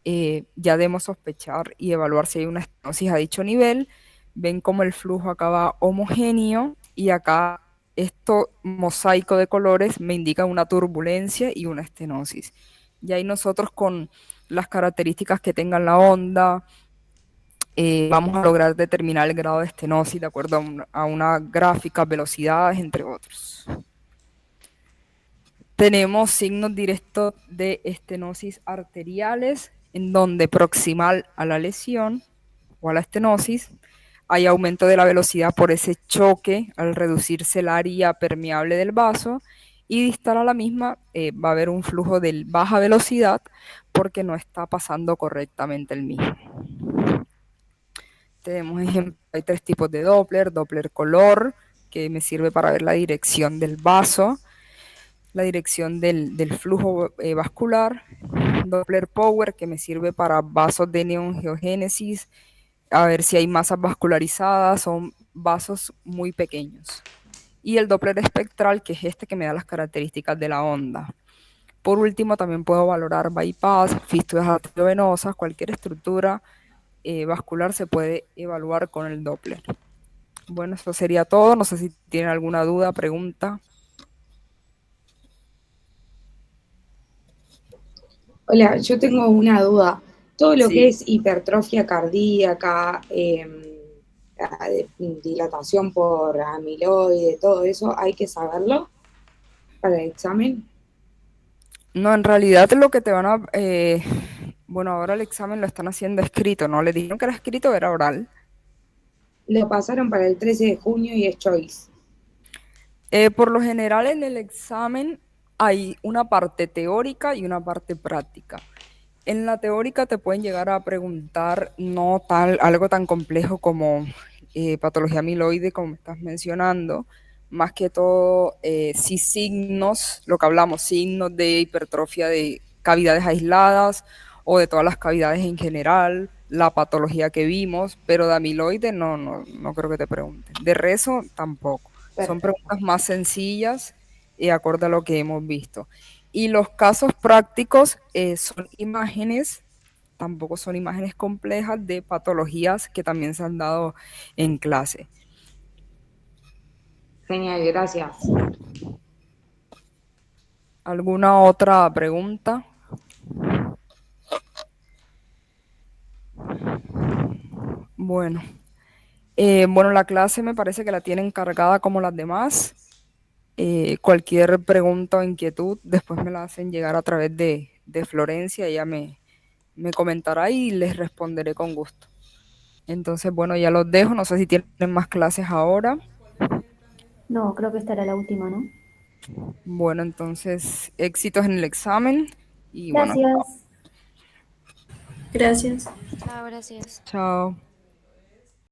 ya debemos sospechar y evaluar si hay una estenosis a dicho nivel. Ven cómo el flujo acá va homogéneo, y acá esto mosaico de colores me indica una turbulencia y una estenosis. Y ahí nosotros, con las características que tengan la onda, vamos a lograr determinar el grado de estenosis de acuerdo a una gráfica, velocidades, entre otros. Tenemos signos directos de estenosis arteriales, en donde proximal a la lesión o a la estenosis hay aumento de la velocidad por ese choque al reducirse el área permeable del vaso, y distal a la misma va a haber un flujo de baja velocidad porque no está pasando correctamente el mismo. Tenemos ejemplo, hay 3 tipos de Doppler: Doppler color, que me sirve para ver la dirección del vaso, la dirección del flujo vascular; Doppler power, que me sirve para vasos de neoangiogénesis, a ver si hay masas vascularizadas, son vasos muy pequeños; y el Doppler espectral, que es este que me da las características de la onda. Por último, también puedo valorar bypass, fístulas arteriovenosas, cualquier estructura vascular se puede evaluar con el Doppler. Bueno, eso sería todo. No sé si tienen alguna duda, pregunta. Hola, yo tengo una duda. Todo lo Sí. que es hipertrofia cardíaca, dilatación por amiloide, todo eso, hay que saberlo para el examen. No, en realidad lo que te van a... bueno, ahora el examen lo están haciendo escrito, ¿no? Le dijeron que era escrito o era oral. Lo pasaron para el 13 de junio y es choice. Por lo general en el examen hay una parte teórica y una parte práctica. En la teórica te pueden llegar a preguntar no tal, algo tan complejo como patología amiloide, como me estás mencionando, más que todo sí signos, lo que hablamos, signos de hipertrofia de cavidades aisladas o de todas las cavidades en general, la patología que vimos, pero de amiloide no creo que te pregunten. De rezo tampoco. Son Perfecto. preguntas más sencillas y acorde a lo que hemos visto. Y los casos prácticos son imágenes, tampoco son imágenes complejas de patologías que también se han dado en clase. Genial, gracias. ¿Alguna otra pregunta? Bueno, bueno, la clase me parece que la tienen cargada como las demás. Cualquier pregunta o inquietud, después me la hacen llegar a través de Florencia, ella me comentará y les responderé con gusto. Entonces, bueno, ya los dejo, no sé si tienen más clases ahora. No, creo que esta era la última, ¿no? Bueno, entonces, éxitos en el examen y bueno, Gracias. Gracias. Chao, gracias. chao.